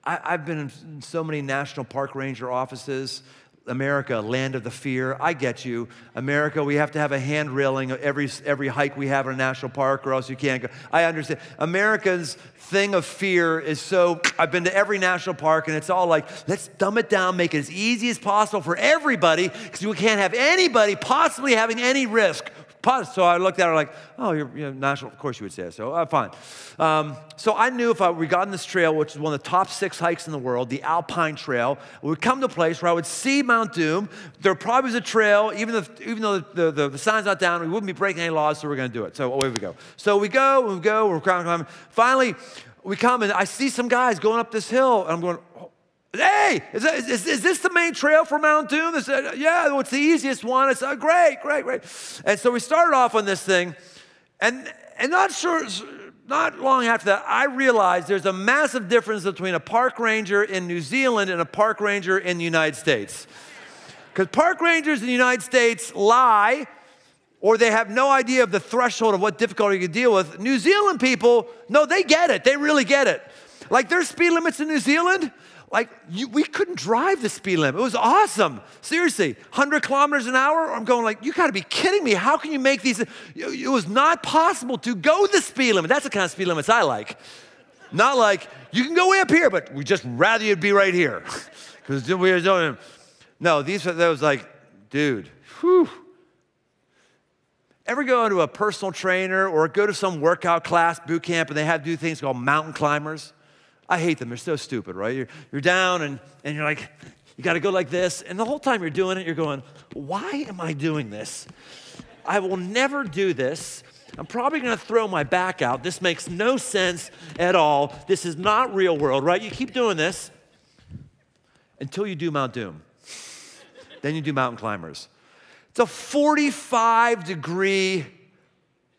[SPEAKER 11] I've been in so many National Park Ranger offices. America, land of the fear. I get you. America, we have to have a hand railing every hike we have in a national park, or else you can't go. I understand. America's thing of fear is so, I've been to every national park, and it's all like, let's dumb it down, make it as easy as possible for everybody, because we can't have anybody possibly having any risk. So I looked at her like, oh, you're national. Of course you would say that. So fine. So I knew if we got on this trail, which is one of the top 6 hikes in the world, the Alpine Trail, we would come to a place where I would see Mount Doom. There probably was a trail, even though the sign's not down, we wouldn't be breaking any laws, so we're going to do it. So away we go. So we go, we're climbing. Finally, we come, and I see some guys going up this hill, and I'm going, hey, is this the main trail for Mount Doom? They said, yeah, well, it's the easiest one. It's great. And so we started off on this thing, and not long after that, I realized there's a massive difference between a park ranger in New Zealand and a park ranger in the United States. Because park rangers in the United States lie, or they have no idea of the threshold of what difficulty you can deal with. New Zealand people, no, they get it. They really get it. Like, there's speed limits in New Zealand. Like, we couldn't drive the speed limit. It was awesome. Seriously, 100 kilometers an hour? I'm going like, you got to be kidding me. How can you make these? It was not possible to go the speed limit. That's the kind of speed limits I like. Not like, you can go way up here, but we just rather you'd be right here. Because we're doing, no, that was like, dude, whew. Ever go into a personal trainer or go to some workout class, boot camp, and they have to do things called mountain climbers? I hate them. They're so stupid, right? You're down and you're like, you got to go like this. And the whole time you're doing it, you're going, why am I doing this? I will never do this. I'm probably going to throw my back out. This makes no sense at all. This is not real world, right? You keep doing this until you do Mount Doom. Then you do mountain climbers. It's a 45-degree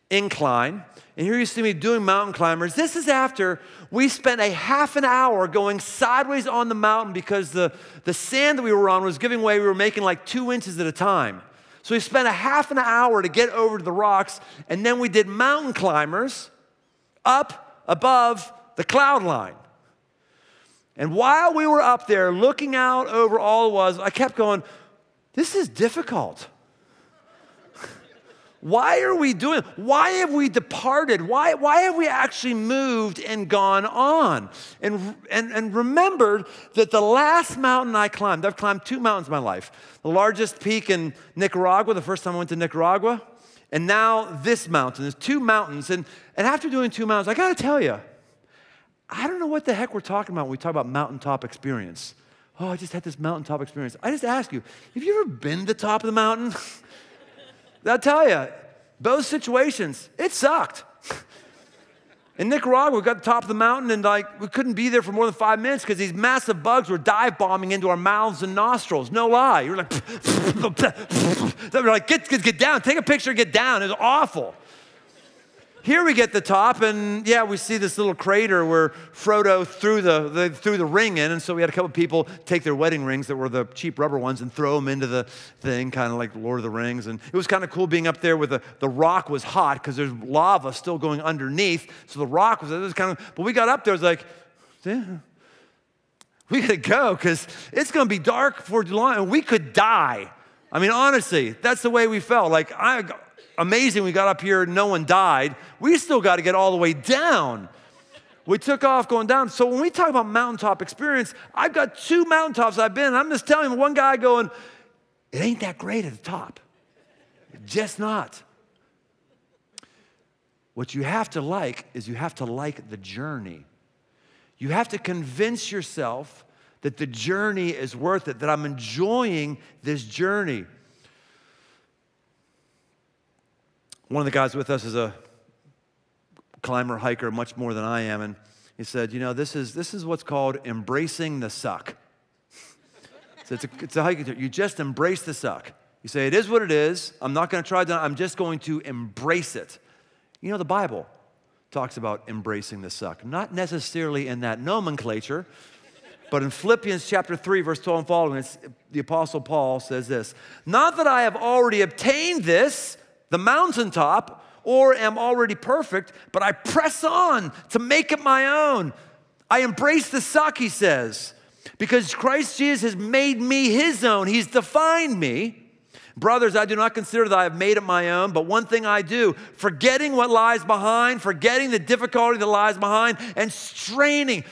[SPEAKER 11] incline. And here you see me doing mountain climbers. This is after we spent a half an hour going sideways on the mountain because the sand that we were on was giving way. We were making like 2 inches at a time. So we spent a half an hour to get over to the rocks, and then we did mountain climbers up above the cloud line. And while we were up there looking out over all it was, I kept going, this is difficult. Why are we doing it? Why have we departed? Why have we actually moved and gone on? And remembered that the last mountain I climbed, I've climbed 2 mountains in my life. The largest peak in Nicaragua, the first time I went to Nicaragua, and now this mountain. There's 2 mountains. And after doing 2 mountains, I got to tell you, I don't know what the heck we're talking about when we talk about mountaintop experience. Oh, I just had this mountaintop experience. I just ask you, have you ever been to the top of the mountain? I'll tell you, both situations, it sucked. In Nicaragua, we got to the top of the mountain and we couldn't be there for more than 5 minutes because these massive bugs were dive bombing into our mouths and nostrils. No lie. You were like, they were like, get down, take a picture, get down. It was awful. Here we get to the top, and yeah, we see this little crater where Frodo threw the ring in, and so we had a couple people take their wedding rings that were the cheap rubber ones and throw them into the thing, kind of like Lord of the Rings. And it was kind of cool being up there with the rock was hot because there's lava still going underneath, so the rock was kind of, but we got up there, it was like, yeah, we gotta go because it's gonna be dark before too long, and we could die. I mean, honestly, that's the way we felt. Like, amazing we got up here and no one died. We still got to get all the way down. We took off going down. So when we talk about mountaintop experience, I've got 2 mountaintops I've been. I'm just telling one guy going, it ain't that great at the top. Just not. What you have to like is you have to like the journey. You have to convince yourself that the journey is worth it, that I'm enjoying this journey. One of the guys with us is a climber, hiker, much more than I am, and he said, you know, this is what's called embracing the suck. So it's a hiking term. You just embrace the suck. You say, it is what it is. I'm not going to try to, I'm just going to embrace it. You know, the Bible talks about embracing the suck, not necessarily in that nomenclature, but in Philippians chapter 3, verse 12 and following, the Apostle Paul says this, not that I have already obtained this, the mountaintop, or am already perfect, but I press on to make it my own. I embrace the suck, he says, because Christ Jesus has made me his own. He's defined me. Brothers, I do not consider that I have made it my own, but one thing I do, forgetting what lies behind, forgetting the difficulty that lies behind, and straining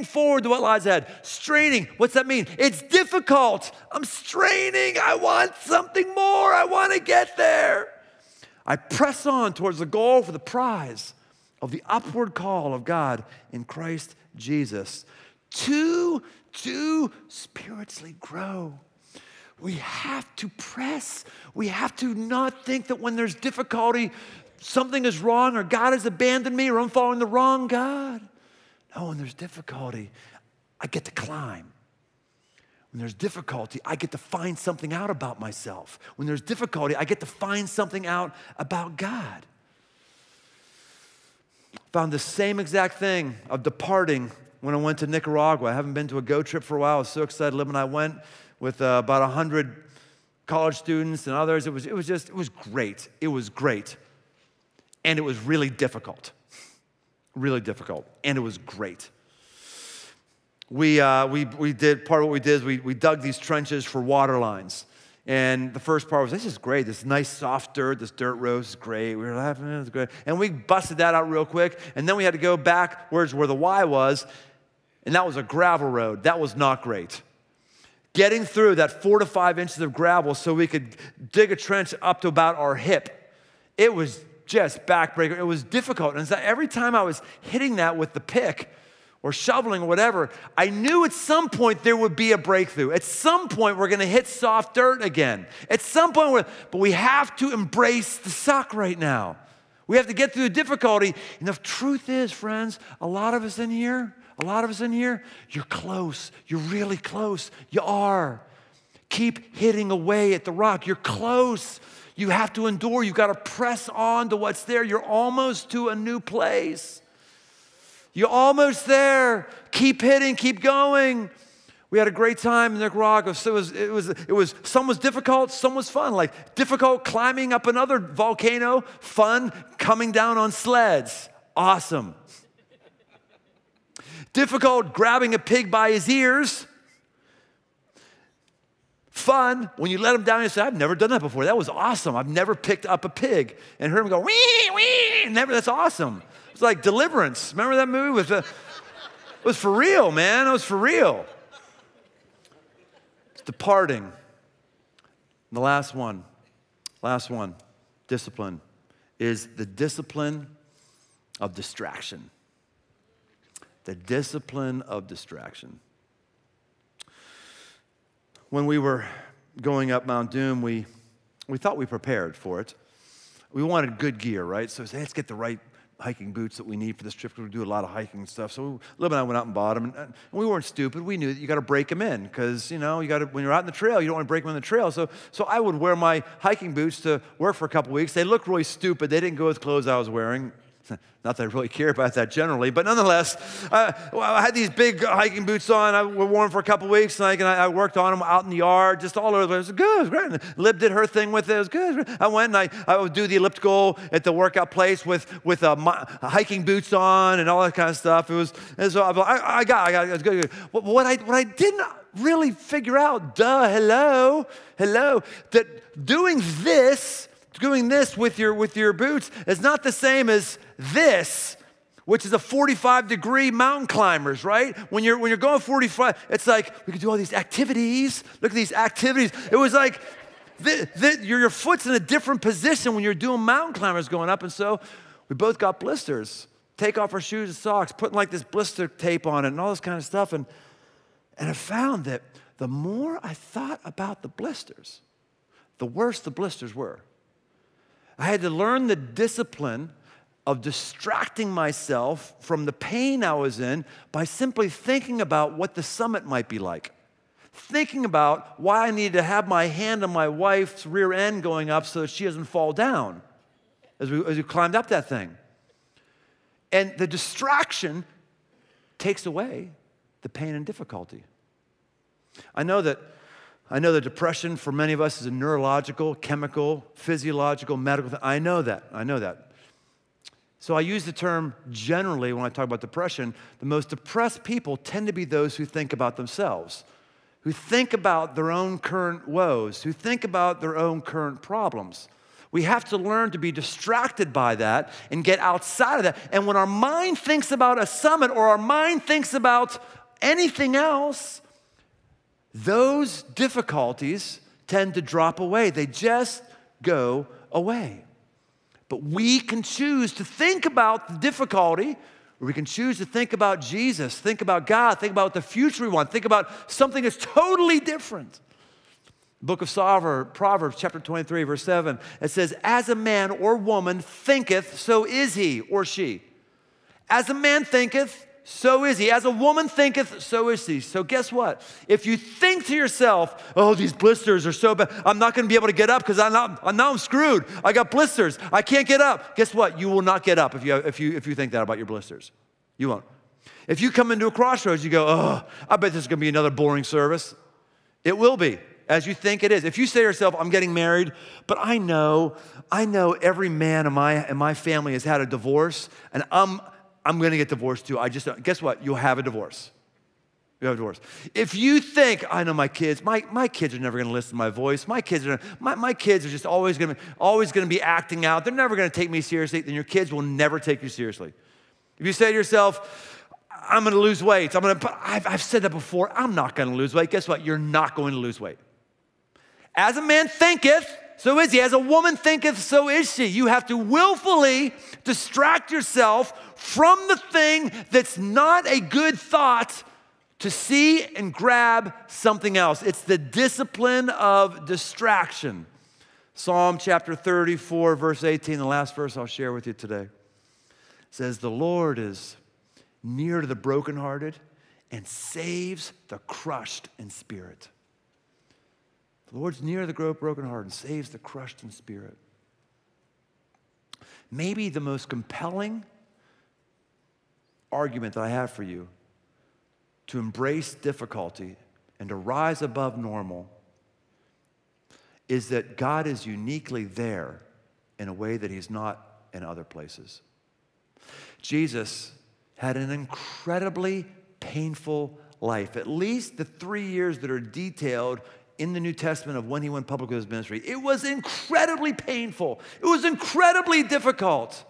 [SPEAKER 11] forward to what lies ahead. Straining, what's that mean? It's difficult. I'm straining. I want something more. I want to get there. I press on towards the goal for the prize of the upward call of God in Christ Jesus. To spiritually grow. We have to press. We have to not think that when there's difficulty, something is wrong or God has abandoned me or I'm following the wrong God. No, when there's difficulty, I get to climb. When there's difficulty, I get to find something out about myself. When there's difficulty, I get to find something out about God. Found the same exact thing of departing when I went to Nicaragua. I haven't been to a Go trip for a while. I was so excited. When I went with about 100 college students and others. It was great. It was great. And it was really difficult. Really difficult. And it was great. We did, part of what we did is we dug these trenches for water lines. And the first part was, this is great. This nice soft dirt, this dirt road is great. We were laughing, it was great. And we busted that out real quick. And then we had to go backwards where the Y was. And that was a gravel road. That was not great. Getting through that 4 to 5 inches of gravel so we could dig a trench up to about our hip It was just backbreaker. It was difficult. And so every time I was hitting that with the pick or shoveling or whatever, I knew at some point there would be a breakthrough. At some point, we're going to hit soft dirt again. At some point, but we have to embrace the suck right now. We have to get through the difficulty. And the truth is, friends, a lot of us in here, you're close. You're really close. You are. Keep hitting away at the rock. You're close. You have to endure. You've got to press on to what's there. You're almost to a new place. You're almost there. Keep hitting. Keep going. We had a great time in Nicaragua. So it was some was difficult, some was fun. Like difficult climbing up another volcano, fun coming down on sleds. Awesome. Difficult grabbing a pig by his ears. Fun when you let him down and say, I've never done that before. That was awesome. I've never picked up a pig and heard him go, wee, wee. Never, that's awesome. It's like Deliverance. Remember that movie? It was for real, man. It was for real. It's departing. The last one, discipline, is the discipline of distraction. The discipline of distraction. When we were going up Mount Doom, we thought we prepared for it. We wanted good gear, right? So we said, let's get the right hiking boots that we need for this trip because we do a lot of hiking and stuff. So Lib and I went out and bought them. And we weren't stupid. We knew that you got to break them in because, you know, when you're out in the trail, you don't want to break them in the trail. So I would wear my hiking boots to work for a couple weeks. They looked really stupid. They didn't go with clothes I was wearing. Not that I really care about that generally, but nonetheless, I had these big hiking boots on. I wore them for a couple weeks, and I worked on them out in the yard, just all over the place. It was good, it was great. And Lib did her thing with it. It was good. I went and I would do the elliptical at the workout place with hiking boots on and all that kind of stuff. And so I got it. It was good. What I didn't really figure out, hello, that doing this with your boots is not the same as this, which is a 45-degree mountain climbers, right? When you're going 45, it's like we can do all these activities. Look at these activities. It was like your foot's in a different position when you're doing mountain climbers going up, and so we both got blisters. Take off our shoes and socks, putting like this blister tape on it and all this kind of stuff, and I found that the more I thought about the blisters, the worse the blisters were. I had to learn the discipline of distracting myself from the pain I was in by simply thinking about what the summit might be like. Thinking about why I needed to have my hand on my wife's rear end going up so that she doesn't fall down as we climbed up that thing. And the distraction takes away the pain and difficulty. I know that depression for many of us is a neurological, chemical, physiological, medical thing. I know that. So I use the term generally when I talk about depression. The most depressed people tend to be those who think about themselves, who think about their own current woes, who think about their own current problems. We have to learn to be distracted by that and get outside of that. And when our mind thinks about a summit or our mind thinks about anything else, those difficulties tend to drop away. They just go away. But we can choose to think about the difficulty, or we can choose to think about Jesus, think about God, think about the future we want, think about something that's totally different. Book of Proverbs, chapter 23, verse 7, it says, as a man or woman thinketh, so is he or she. As a man thinketh, so is he. As a woman thinketh, so is he. So guess what? If you think to yourself, oh, these blisters are so bad, I'm not going to be able to get up because I'm screwed. I got blisters. I can't get up. Guess what? You will not get up if you think that about your blisters. You won't. If you come into a Crossroads, you go, oh, I bet this is going to be another boring service. It will be, as you think it is. If you say to yourself, I'm getting married, but I know every man in my family has had a divorce, and I'm going to get divorced too. Guess what? You'll have a divorce. You'll have a divorce. If you think, I know my kids are never going to listen to my voice. My kids are just always going to be acting out. They're never going to take me seriously. Then your kids will never take you seriously. If you say to yourself, I'm going to lose weight. I've said that before. I'm not going to lose weight. Guess what? You're not going to lose weight. As a man thinketh, so is he. As a woman thinketh, so is she. You have to willfully distract yourself from the thing that's not a good thought to see and grab something else. It's the discipline of distraction. Psalm chapter 34, verse 18, the last verse I'll share with you today, says, the Lord is near to the brokenhearted and saves the crushed in spirit. The Lord's near the brokenhearted and saves the crushed in spirit. Maybe the most compelling argument that I have for you to embrace difficulty and to rise above normal is that God is uniquely there in a way that he's not in other places. Jesus had an incredibly painful life, at least the 3 years that are detailed in the New Testament of when he went public with his ministry. It was incredibly painful. It was incredibly difficult.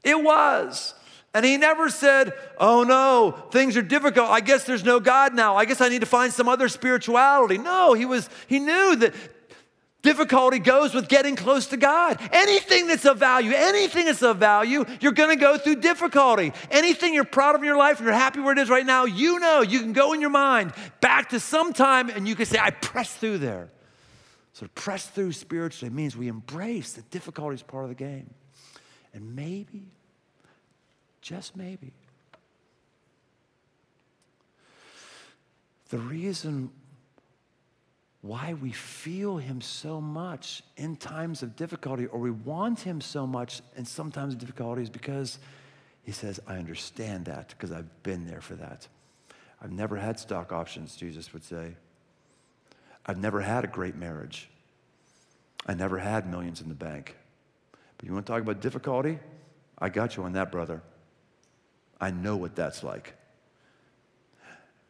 [SPEAKER 11] It was. And he never said, oh no, things are difficult. I guess there's no God now. I guess I need to find some other spirituality. No, he knew that difficulty goes with getting close to God. Anything that's of value, you're going to go through difficulty. Anything you're proud of in your life and you're happy where it is right now, you know, you can go in your mind back to some time and you can say, I pressed through there. So to press through spiritually means we embrace that difficulty is part of the game. And maybe, just maybe, the reason why we feel him so much in times of difficulty, or we want him so much in some times of difficulty, is because he says, I understand that because I've been there for that. I've never had stock options, Jesus would say. I've never had a great marriage. I never had millions in the bank. But you want to talk about difficulty? I got you on that, brother. I know what that's like.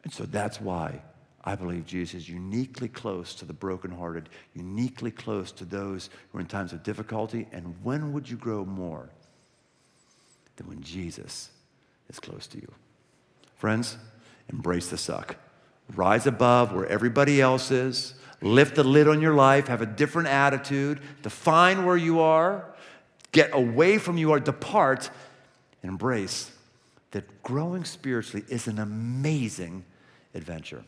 [SPEAKER 11] And so that's why I believe Jesus is uniquely close to the brokenhearted, uniquely close to those who are in times of difficulty. And when would you grow more than when Jesus is close to you? Friends, embrace the suck. Rise above where everybody else is. Lift the lid on your life. Have a different attitude. Define where you are. Get away from you or depart. And embrace that growing spiritually is an amazing adventure.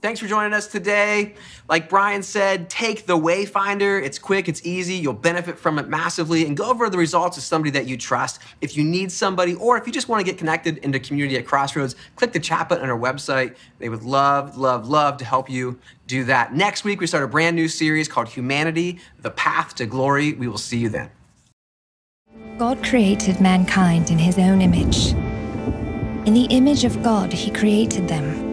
[SPEAKER 7] Thanks for joining us today. Like Brian said, take the Wayfinder. It's quick, it's easy, you'll benefit from it massively, and go over the results with somebody that you trust. If you need somebody, or if you just want to get connected into community at Crossroads, click the chat button on our website. They would love, love, love to help you do that. Next week, we start a brand new series called Humanity, The Path to Glory. We will see you then.
[SPEAKER 15] God created mankind in his own image. In the image of God, he created them.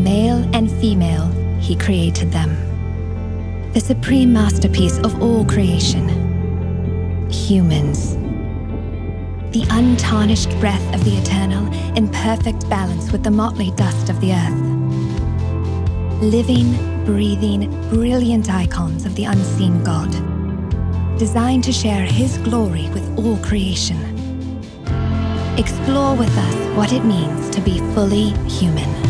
[SPEAKER 15] Male and female, he created them. The supreme masterpiece of all creation. Humans. The untarnished breath of the eternal, in perfect balance with the motley dust of the earth. Living, breathing, brilliant icons of the unseen God. Designed to share his glory with all creation. Explore with us what it means to be fully human.